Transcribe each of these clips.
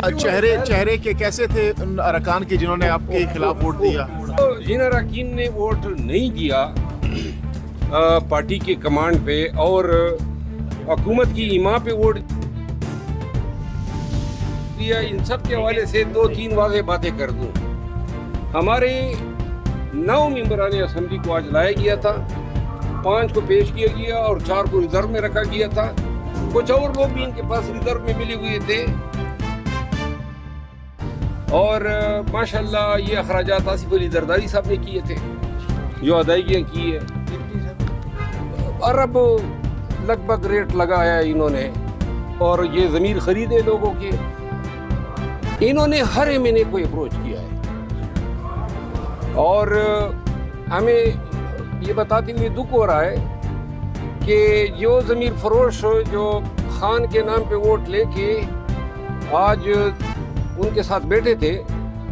چہرے کے کیسے تھے ان ارکان کے جنہوں نے آپ کے خلاف ووٹ دیا؟ جن اراکین نے ووٹ نہیں دیا پارٹی کے کمانڈ پہ اور حکومت کی ایما پہ ووٹ دیا، ان سب کے حوالے سے 2-3 واضح باتیں کر دوں۔ ہمارے 9 ممبران اسمبلی کو آج لایا گیا تھا، 5 کو پیش کیا گیا اور 4 کو ریزرو میں رکھا گیا تھا۔ کچھ اور لوگ بھی ان کے پاس ریزرو میں ملے ہوئے تھے، اور ماشاءاللہ یہ اخراجات آصف علی زرداری صاحب نے کیے تھے، جو ادائیگیاں کی ہے۔ ارب لگ بھگ ریٹ لگایا انہوں نے، اور یہ ضمیر خریدے لوگوں کے۔ انہوں نے ہر مہینے کو اپروچ کیا ہے، اور ہمیں یہ بتاتے ہوئے دکھ ہو رہا ہے کہ جو ضمیر فروش جو خان کے نام پہ ووٹ لے کے آج ان کے ساتھ بیٹھے تھے،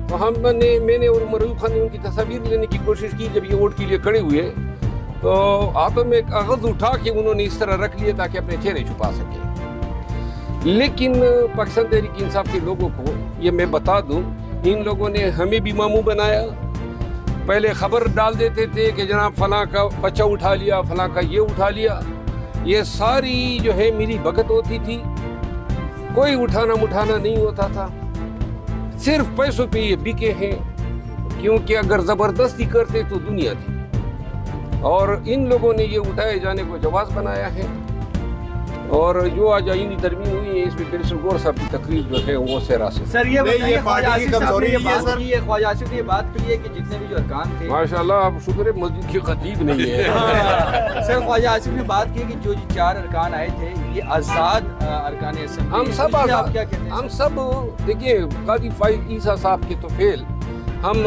تو میں نے اور مرعوب خان نے ان کی تصاویر لینے کی کوشش کی۔ جب یہ ووٹ کے لیے کھڑے ہوئے تو ہاتھوں میں کاغذ اٹھا کے انہوں نے اس طرح رکھ لیے تاکہ اپنے چہرے چھپا سکیں۔ لیکن پاکستان تحریک انصاف کے لوگوں کو یہ میں بتا دوں، ان لوگوں نے ہمیں بھی ماموں بنایا۔ پہلے خبر ڈال دیتے تھے کہ جناب فلاں کا بچہ اٹھا لیا، فلاں کا یہ اٹھا لیا۔ یہ ساری جو ہے میری بھگت ہوتی تھی، کوئی اٹھانا مٹھانا نہیں ہوتا تھا، صرف پیسوں پہ یہ بکے ہیں، کیونکہ اگر زبردستی کرتے تو دنیا تھی، اور ان لوگوں نے یہ اٹھائے جانے کو جواز بنایا ہے۔ اور جو آج آئینی ترمیم ہوئی ہے، اس میں بیرسٹر غور صاحب کی تقریر جو ہے وہ سیرا سے سر یہ بتائیے، خواجہ آصف صاحب نے خواجہ آصف نے یہ بات کی ہے کہ جتنے بھی جو ارکان تھے، ماشاءاللہ اب شکر ہے مسجد کی خطیب نہیں ہے۔ سر خواجہ آصف نے بات کی کہ جو 4 ارکان آئے تھے یہ آزاد ارکان اسمبلی، ہم سب آپ کیا کہتے ہیں؟ ہم سب دیکھیے، قاضی فائز عیسیٰ صاحب کے تو فیل ہم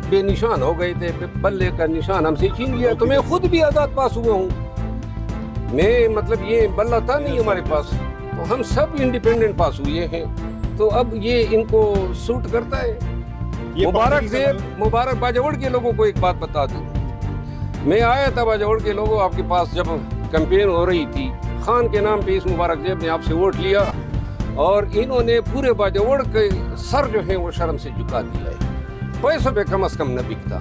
بے نشان ہو گئے تھے، بلے کا نشان ہم سے چھین لیا، تو میں خود بھی آزاد پاس ہوا ہوں۔ میں مطلب یہ بلہ تھا نہیں ہمارے پاس، تو ہم سب انڈیپینڈنٹ پاس ہوئے ہیں۔ تو اب یہ ان کو سوٹ کرتا ہے۔ مبارک باجوڑ کے لوگوں کو ایک بات بتا دوں، میں آیا تھا باجوڑ کے لوگوں آپ کے پاس جب کیمپین ہو رہی تھی، خان کے نام پہ اس مبارک زیب نے آپ سے ووٹ لیا، اور انہوں نے پورے باجوڑ کے سر جو ہے وہ شرم سے جھکا دیا ہے، پیسوں پہ کم از کم نہ بکتا۔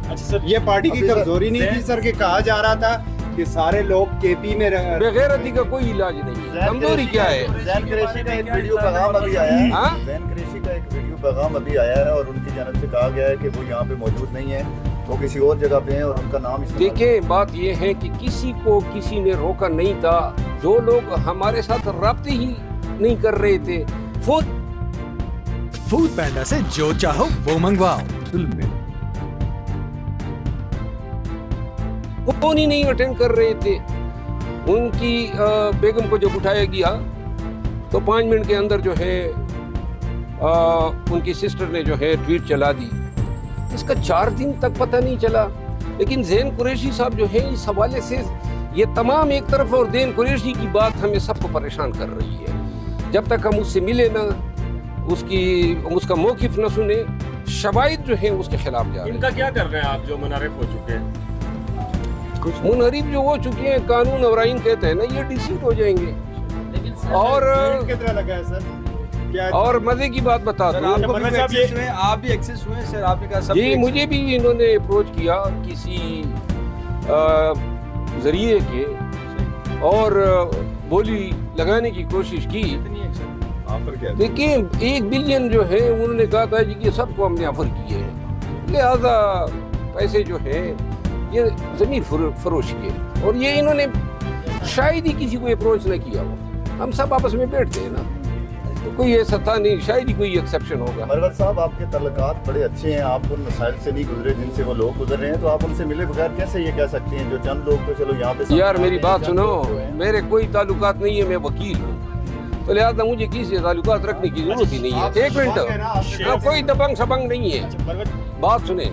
اچھا سر، یہ پارٹی کی کمزوری نہیں تھی سر کہ کہا جا رہا تھا کہ سارے لوگ کے پی میں بغیرتی کا کوئی علاج نہیں ہے، کمزوری کیا ہے؟ زین قریشی کا ایک ویڈیو پیغام ابھی آیا ہے، زین قریشی کا ایک ویڈیو پیغام ابھی آیا ہے، اور ان کی جانب سے کہا گیا ہے کہ وہ یہاں پہ موجود نہیں ہے، وہ کسی اور جگہ پہ ہیں، اور ان کا نام دیکھیں بات یہ ہے کہ کسی کو کسی نے روکا نہیں تھا، جو لوگ ہمارے ساتھ رابطے ہی نہیں کر رہے تھے۔ فوڈ پینڈا سے جو چاہو وہ منگواؤ، فون ہی نہیں اٹینڈ کر رہے تھے۔ ان کی بیگم کو جب اٹھایا گیا تو 5 منٹ کے اندر جو ہے ان کی سسٹر نے جو ہے ٹویٹ چلا دی، اس کا 4 دن تک پتہ نہیں چلا۔ لیکن زین قریشی صاحب جو ہے اس حوالے سے یہ تمام ایک طرف، اور زین قریشی کی بات ہمیں سب کو پریشان کر رہی ہے۔ جب تک ہم اس سے ملے نہ، اس کا موقف نہ سنے، شواہد جو ہیں اس کے خلاف جا رہے ہیں۔ ان کا کیا کر رہے ہیں آپ جو منحرف ہو چکے ہیں؟ منحرف جو ہو چکے ہیں، قانون اور آئین کہتے ہیں نا، یہ ڈیسیٹ ہو جائیں گے۔ کتنا لگا ہے سر؟ اور مزے کی بات بتا دوں، آپ بھی ایکسس ہوئے سر، آپ نے کہا سب جی مجھے بھی انہوں نے اپروچ کیا کسی ذریعے کے، اور بولی لگانے کی کوشش کی۔ دیکھیں 1 بلین جو ہے انہوں نے کہا تھا جی کہ سب کو ہم نے آفر کیے ہیں، لہذا پیسے جو ہیں یہ زمین فروش کیے، اور یہ انہوں نے شاید ہی کسی کو اپروچ نہ کیا ہو۔ ہم سب آپس میں بیٹھتے ہیں نا، تو کوئی ایسا تھا نہیں، شاید ہی کوئی ایکسیپشن ہوگا۔ مروت صاحب، آپ کے تعلقات بڑے اچھے ہیں، آپ ان مسائل سے نہیں گزرے جن سے وہ لوگ گزر رہے ہیں، تو آپ ان سے ملے بغیر کیسے یہ کہہ سکتے ہیں جو چند لوگ تو چلو یہاں پہ؟ یار میری بات سنو، میرے کوئی تعلقات نہیں ہے، میں وکیل ہوں، تو لہٰذا مجھے کسی سے تعلقات رکھنے کی ضرورت ہی نہیں ہے۔ 1 منٹ، کوئی دبنگ شبنگ نہیں ہے۔ بات سنیں،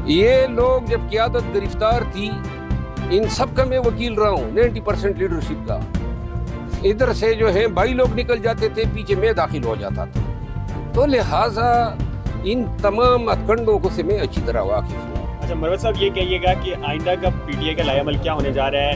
یہ لوگ جب قیادت گرفتار تھی، ان سب کا میں وکیل رہا ہوں، 90% لیڈرشپ کا۔ ادھر سے جو ہے بھائی لوگ نکل جاتے تھے، پیچھے میں داخل ہو جاتا تھا، تو لہٰذا ان تمام ہتھکنڈوں کو سے میں اچھی طرح واقف ہوں۔ اچھا مروت صاحب، یہ کہیے گا کہ آئندہ کا پی ٹی آئی کا لایا عمل کیا ہونے جا رہا ہے؟